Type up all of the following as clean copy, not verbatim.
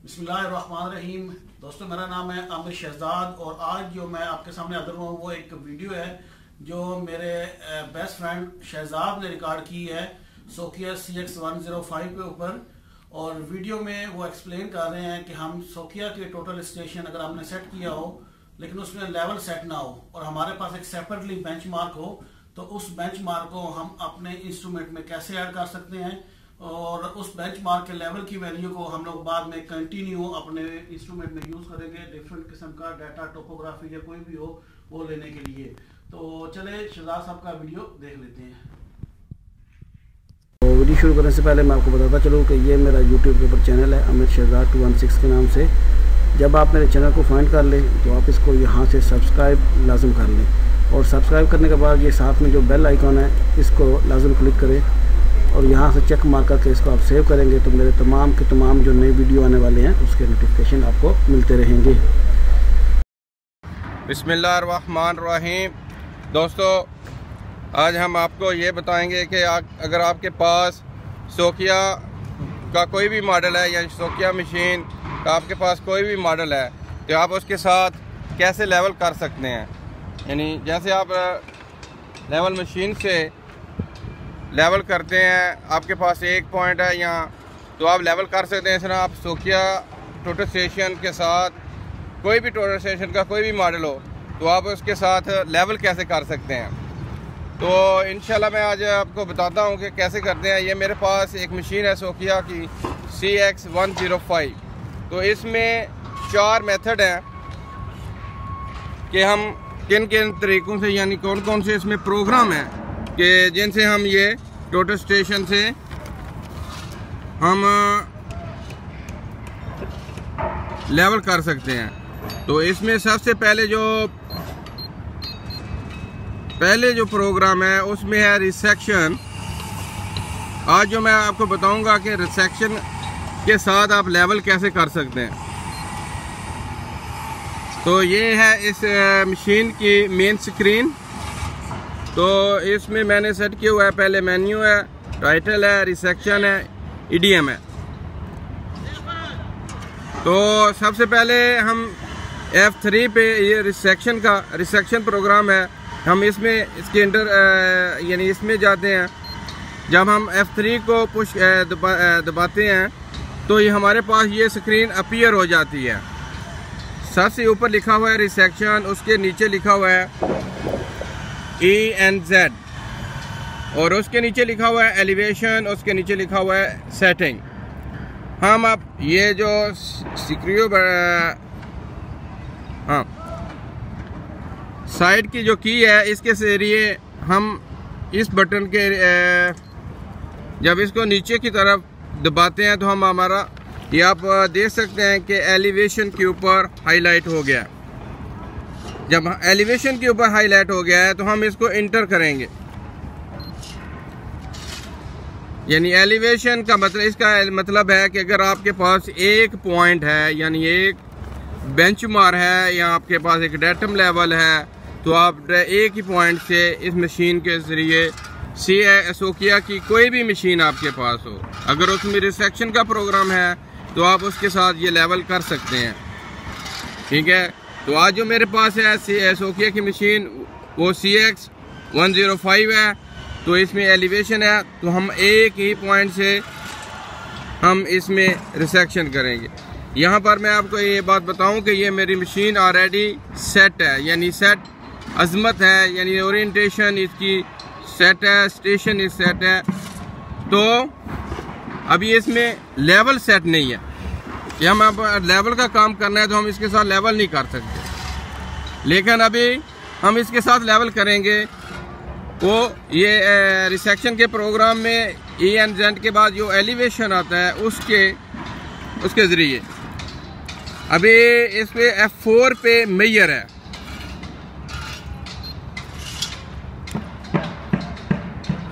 बिस्मिल्लाहिर्रहमानिर्रहीम। दोस्तों, मेरा नाम है आमिर शहजाद और आज जो मैं आपके सामने हाजिर हुआ वो एक वीडियो है जो मेरे बेस्ट फ्रेंड शहजाद ने रिकॉर्ड की है सोकिया CX105 के ऊपर। और वीडियो में वो एक्सप्लेन कर रहे हैं कि हम सोकिया के टोटल स्टेशन अगर हमने सेट किया हो लेकिन उसमें लेवल सेट ना हो और हमारे पास एक सेपरेटली बेंचमार्क हो, तो उस बेंचमार्क को हम अपने इंस्ट्रूमेंट में कैसे ऐड कर सकते हैं और उस बेंचमार्क के लेवल की वैल्यू को हम लोग बाद में कंटिन्यू अपने इंस्ट्रूमेंट में यूज करेंगे डिफरेंट किस्म का डाटा, टोपोग्राफी या कोई भी हो वो लेने के लिए। तो चले शहजाद साहब का वीडियो देख लेते हैं। तो वीडियो शुरू करने से पहले मैं आपको बताता चलूँ कि ये मेरा यूट्यूब के ऊपर चैनल है आमिर शहजाद 216 के नाम से। जब आप मेरे चैनल को फाइंड कर लें तो आप इसको यहाँ से सब्सक्राइब लाजम कर लें और सब्सक्राइब करने के बाद ये साथ में जो बेल आइकॉन है इसको लाजम क्लिक करें और यहाँ से चेक मार करके इसको आप सेव करेंगे तो मेरे तमाम के तमाम जो नए वीडियो आने वाले हैं उसके नोटिफिकेशन आपको मिलते रहेंगे। बिस्मिल्लाहिर्रहमानिर्रहीम। दोस्तों, आज हम आपको ये बताएंगे कि अगर आपके पास सोकिया का कोई भी मॉडल है या सोकिया मशीन का आपके पास कोई भी मॉडल है तो आप उसके साथ कैसे लेवल कर सकते हैं। यानी जैसे आप लेवल मशीन से लेवल करते हैं, आपके पास एक पॉइंट है यहाँ तो आप लेवल कर सकते हैं। इस तरह आप सोकिया टोटल स्टेशन के साथ कोई भी टोटल स्टेशन का कोई भी मॉडल हो तो आप उसके साथ लेवल कैसे कर सकते हैं। तो इंशाल्लाह मैं आज आपको बताता हूँ कि कैसे करते हैं। ये मेरे पास एक मशीन है सोकिया की CX105। तो इसमें 4 मेथड हैं कि हम किन किन तरीक़ों से यानी कौन कौन से इसमें प्रोग्राम हैं कि जिनसे हम ये टोटल स्टेशन से हम लेवल कर सकते हैं। तो इसमें सबसे पहले जो प्रोग्राम है उसमें है रिसेक्शन। आज जो मैं आपको बताऊंगा कि रिसेक्शन के साथ आप लेवल कैसे कर सकते हैं। तो ये है इस मशीन की मेन स्क्रीन। तो इसमें मैंने सेट किया हुआ है, पहले मेन्यू है, टाइटल है, रिसेक्शन है, EDM है। तो सबसे पहले हम F3 पे ये रिसेक्शन प्रोग्राम है, हम इसके अंदर यानी इसमें जाते हैं। जब हम F3 को पुश दबाते हैं तो ये हमारे पास ये स्क्रीन अपीयर हो जाती है। सबसे ऊपर लिखा हुआ है रिसेक्शन, उसके नीचे लिखा हुआ है ENZ और उसके नीचे लिखा हुआ है एलिवेशन, उसके नीचे लिखा हुआ है सेटिंग। हम अब ये जो सिक्रियो साइड की जो की है इसके जरिए हम इस बटन के जब इसको नीचे की तरफ दबाते हैं तो हम हमारा ये आप देख सकते हैं कि एलिवेशन के ऊपर हाईलाइट हो गया। जब एलिवेशन के ऊपर हाईलाइट हो गया है तो हम इसको इंटर करेंगे। यानी एलिवेशन का मतलब, इसका मतलब है कि अगर आपके पास एक पॉइंट है यानी एक बेंचमार्क है या आपके पास एक डेटम लेवल है तो आप एक ही पॉइंट से इस मशीन के जरिए सोकिया की कोई भी मशीन आपके पास हो, अगर उसमें रिसेक्शन का प्रोग्राम है तो आप उसके साथ ये लेवल कर सकते हैं। ठीक है। तो आज जो मेरे पास है सोकिया की मशीन वो CX105 है। तो इसमें एलिवेशन है तो हम एक ही पॉइंट से हम इसमें रिसेक्शन करेंगे। यहाँ पर मैं आपको ये बात बताऊं कि ये मेरी मशीन ऑलरेडी सेट है, यानी सेट अजमत है, यानी ओरिएंटेशन इसकी सेट है, स्टेशन इस सेट है। तो अभी इसमें लेवल सेट नहीं है कि हम अब लेवल का काम करना है तो हम इसके साथ लेवल नहीं कर सकते, लेकिन अभी हम इसके साथ लेवल करेंगे। वो ये रिसेक्शन के प्रोग्राम में ENZ के बाद जो एलिवेशन आता है उसके ज़रिए अभी इस पे F4 पे मेजर है।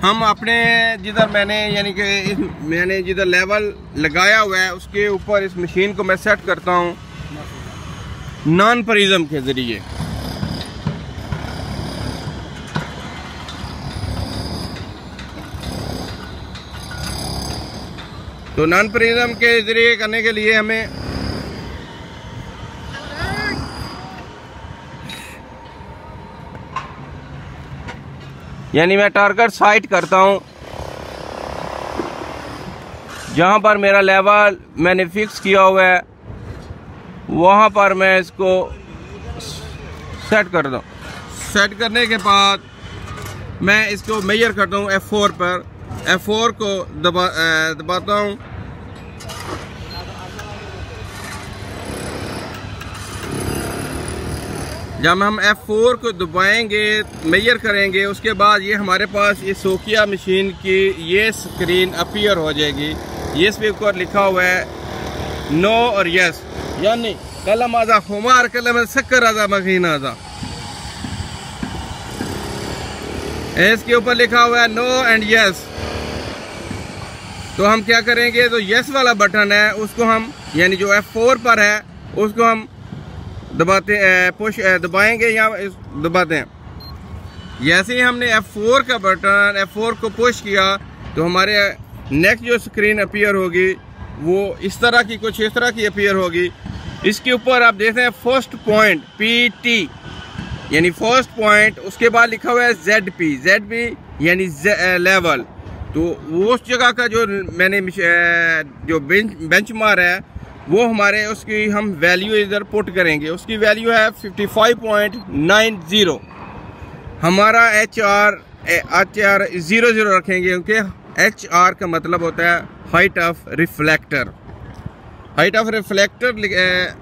हम अपने जिधर मैंने जिधर लेवल लगाया हुआ है उसके ऊपर इस मशीन को मैं सेट करता हूँ नॉन प्रिज्म के ज़रिए। तो नॉन प्रिज्म के जरिए करने के लिए हमें यानी मैं टारगेट साइट करता हूँ जहाँ पर मेरा लेवल मैंने फिक्स किया हुआ है, वहाँ पर मैं इसको सेट कर दूँ। सेट करने के बाद मैं इसको मेजर करता हूँ F4 पर। F4 को दबाता हूँ। जब हम F4 को दबाएंगे, मेजर करेंगे, उसके बाद ये हमारे पास ये सोकिया मशीन की ये स्क्रीन अपीयर हो जाएगी। ये इस पे ऊपर लिखा हुआ है नो और यस, यानी कलम आजा खुमार कलम शक्कर आजा मकीन आजा। इसके ऊपर लिखा हुआ है नो एंड यस। तो हम क्या करेंगे, तो यस वाला बटन है उसको हम, यानी जो F4 पर है उसको हम दबाते पुश दबाएंगे या दबाते हैं। जैसे ही हमने F4 का बटन F4 को पुश किया तो हमारे नेक्स्ट जो स्क्रीन अपीयर होगी वो इस तरह की, कुछ इस तरह की अपीयर होगी। इसके ऊपर आप देखते हैं फर्स्ट पॉइंट PT, यानी फर्स्ट पॉइंट, उसके बाद लिखा हुआ है ZP यानी लेवल। तो उस जगह का जो मैंने जो बेंचमार्क है वो हमारे उसकी हम वैल्यू इधर पुट करेंगे। उसकी वैल्यू है 55.90। हमारा HR 00 रखेंगे क्योंकि HR का मतलब होता है height of reflector. Height of reflector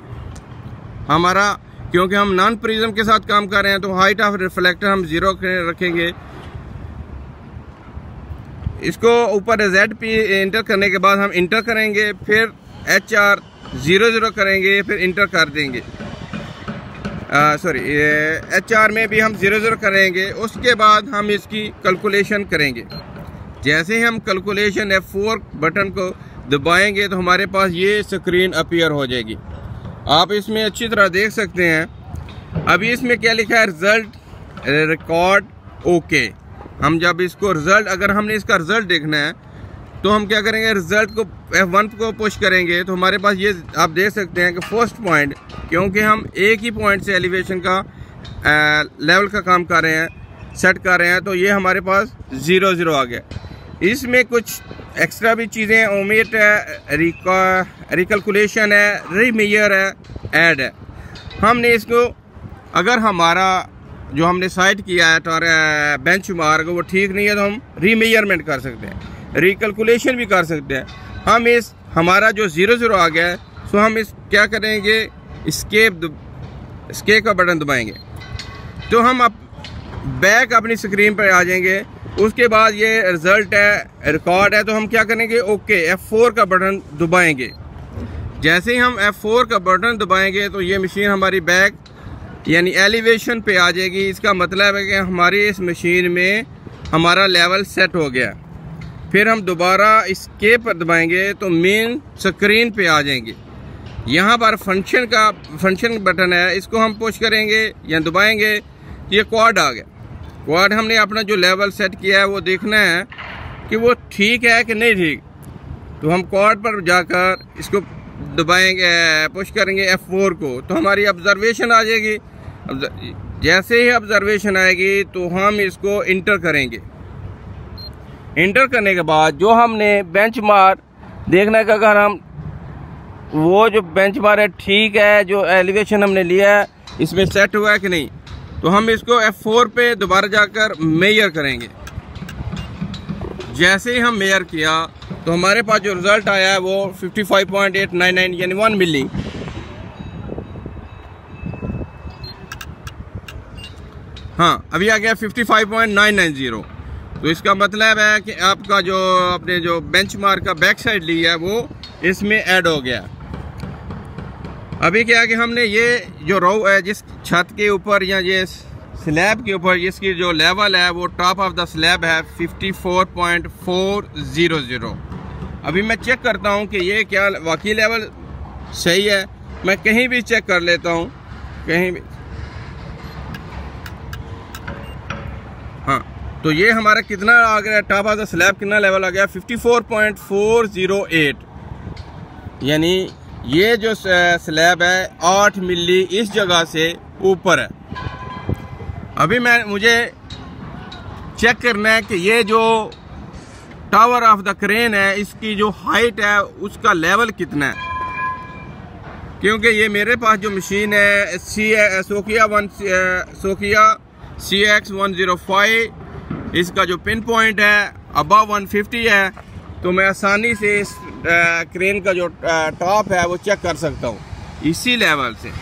हमारा, क्योंकि हम नॉन प्रिज्म के साथ काम कर रहे हैं, तो हाइट ऑफ रिफ्लेक्टर हम 0 रखेंगे। इसको ऊपर ZP इंटर करने के बाद हम इंटर करेंगे, फिर HR 00 करेंगे, फिर इंटर कर देंगे। HR में भी हम 00 करेंगे। उसके बाद हम इसकी कैलकुलेशन करेंगे। जैसे ही हम कैलकुलेशन F4 बटन को दबाएंगे तो हमारे पास ये स्क्रीन अपीयर हो जाएगी। आप इसमें अच्छी तरह देख सकते हैं। अभी इसमें क्या लिखा है, रिजल्ट रिकॉर्ड ओके। हम जब इसको रिजल्ट, अगर हमने इसका रिजल्ट देखना है तो हम क्या करेंगे, रिजल्ट को F1 को पुश करेंगे तो हमारे पास ये आप देख सकते हैं कि फर्स्ट पॉइंट, क्योंकि हम एक ही पॉइंट से एलिवेशन का लेवल का काम कर रहे हैं, सेट कर रहे हैं, तो ये हमारे पास 00 आ गया। इसमें कुछ एक्स्ट्रा भी चीज़ें, ओमिट है, रिकैलकुलेशन है, रीमेजर है, ऐड है। हमने इसको, अगर हमारा जो हमने साइट किया है बेंचमार्क वो ठीक नहीं है तो हम रीमेजरमेंट कर सकते हैं, रिकैलकुलेशन भी कर सकते हैं। हम इस हमारा जो 00 आ गया है, तो हम इस क्या करेंगे, एस्केप का बटन दबाएंगे तो हम अब बैक अपनी स्क्रीन पर आ जाएंगे। उसके बाद ये रिजल्ट है, रिकॉर्ड है, तो हम क्या करेंगे, ओके F4 का बटन दबाएंगे। जैसे ही हम F4 का बटन दबाएंगे तो ये मशीन हमारी बैक यानी एलिवेशन पे आ जाएगी। इसका मतलब है कि हमारी इस मशीन में हमारा लेवल सेट हो गया। फिर हम दोबारा एस्केप पर दबाएंगे तो मेन स्क्रीन पे आ जाएंगे। यहाँ पर फंक्शन बटन है, इसको हम पुश करेंगे या दबाएंगे, ये क्वाड आ गया। क्वाड हमने अपना जो लेवल सेट किया है वो देखना है कि वो ठीक है कि नहीं ठीक। तो हम क्वाड पर जाकर इसको दबाएंगे, पुश करेंगे F4 को, तो हमारी ऑब्जर्वेशन आ जाएगी। जैसे ही ऑब्जर्वेशन आएगी तो हम इसको इंटर करेंगे। इंटर करने के बाद जो हमने बेंचमार्क देखना है कि अगर हम वो जो बेंचमार्क है ठीक है, जो एलिवेशन हमने लिया है इसमें सेट हुआ है कि नहीं, तो हम इसको F4 पे दोबारा जाकर मेजर करेंगे। जैसे ही हम मेजर किया तो हमारे पास जो रिजल्ट आया है वो 55.899 यानी 1 मिली। हाँ, अभी आ गया 55.990। तो इसका मतलब है कि आपका जो अपने जो बेंचमार्क का बैक साइड लिया है वो इसमें ऐड हो गया। अभी क्या है कि हमने ये जो रो है जिस छत के ऊपर या ये स्लैब के ऊपर जिसकी जो लेवल है वो टॉप ऑफ द स्लैब है 54.400। अभी मैं चेक करता हूँ कि ये क्या वाकई लेवल सही है। मैं कहीं भी चेक कर लेता हूँ, कहीं भी। हाँ, तो ये हमारा कितना आ गया, टॉप ऑफ द स्लैब कितना लेवल आ गया, 54.408। यानी ये जो स्लैब है 8 मिली इस जगह से ऊपर है। अभी मुझे चेक करना है कि ये जो टावर ऑफ द क्रेन है इसकी जो हाइट है उसका लेवल कितना है, क्योंकि ये मेरे पास जो मशीन है सोकिया CX105, इसका जो पिन पॉइंट है अबव 150 है, तो मैं आसानी से इस क्रेन का जो टॉप है वो चेक कर सकता हूँ इसी लेवल से।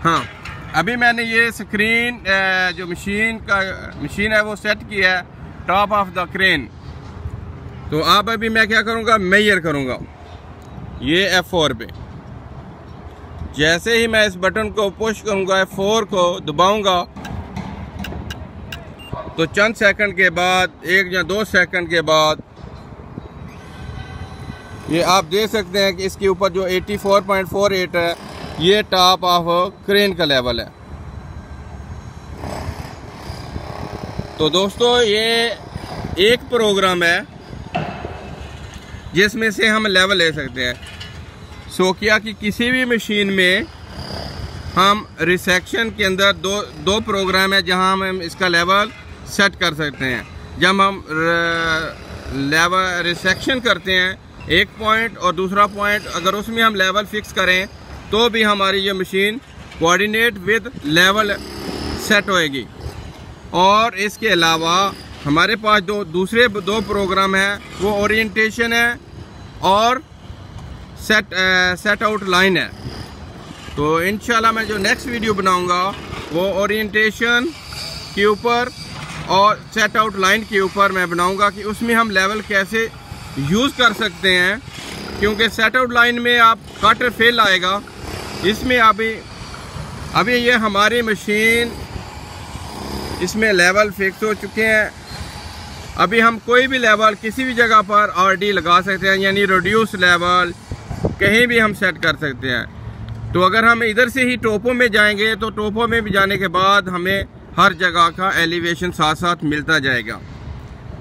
हाँ, अभी मैंने ये स्क्रीन जो मशीन है वो सेट किया है टॉप ऑफ द क्रेन। तो अब अभी मैं क्या करूँगा, मेजर करूँगा ये F4 पे। जैसे ही मैं इस बटन को पुश करूँगा, F4 को दबाऊँगा, तो चंद सेकंड के बाद, 1 या 2 सेकंड के बाद, ये आप देख सकते हैं कि इसके ऊपर जो 84.48 है ये टॉप ऑफ क्रेन का लेवल है। तो दोस्तों ये एक प्रोग्राम है जिसमें से हम लेवल ले सकते हैं। सोकिया की किसी भी मशीन में हम रिसेक्शन के अंदर दो प्रोग्राम है जहां हम इसका लेवल सेट कर सकते हैं। जब हम लेवल रिसेक्शन करते हैं एक पॉइंट और दूसरा पॉइंट, अगर उसमें हम लेवल फिक्स करें तो भी हमारी ये machine coordinate with level set होएगी। और इसके अलावा हमारे पास दूसरे दो प्रोग्राम हैं, वो ओरिएंटेशन है और सेट आउट लाइन है। तो इंशाल्लाह मैं जो नेक्स्ट वीडियो बनाऊंगा वो ओरिएंटेशन के ऊपर और सेट आउट लाइन के ऊपर मैं बनाऊंगा कि उसमें हम लेवल कैसे यूज़ कर सकते हैं, क्योंकि सेट आउट लाइन में आप कटर फेल आएगा। इसमें अभी ये हमारी मशीन, इसमें लेवल फिक्स हो चुके हैं। अभी हम कोई भी लेवल किसी भी जगह पर RD लगा सकते हैं, यानी रिड्यूस लेवल कहीं भी हम सेट कर सकते हैं। तो अगर हम इधर से ही टोपो में जाएंगे तो टोपो में भी जाने के बाद हमें हर जगह का एलिवेशन साथ साथ मिलता जाएगा।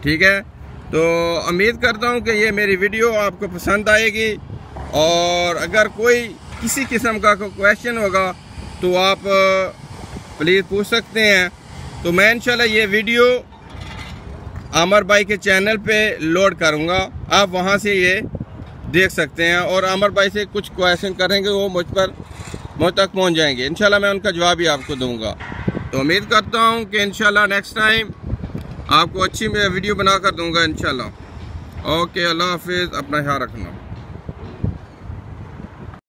ठीक है, तो उम्मीद करता हूँ कि ये मेरी वीडियो आपको पसंद आएगी, और अगर कोई किसी किस्म का कोई क्वेश्चन होगा तो आप प्लीज़ पूछ सकते हैं। तो मैं इंशाल्लाह ये वीडियो आमर भाई के चैनल पे लोड करूँगा, आप वहाँ से ये देख सकते हैं, और आमर भाई से कुछ क्वेश्चन करेंगे वो मुझ तक पहुँच जाएंगे। इंशाल्लाह मैं उनका जवाब भी आपको दूँगा। तो उम्मीद करता हूँ कि इंशाल्लाह नेक्स्ट टाइम आपको अच्छी वीडियो बना कर दूँगा इंशाल्लाह। ओके, अल्लाह हाफिज़, अपना ख्याल रखना।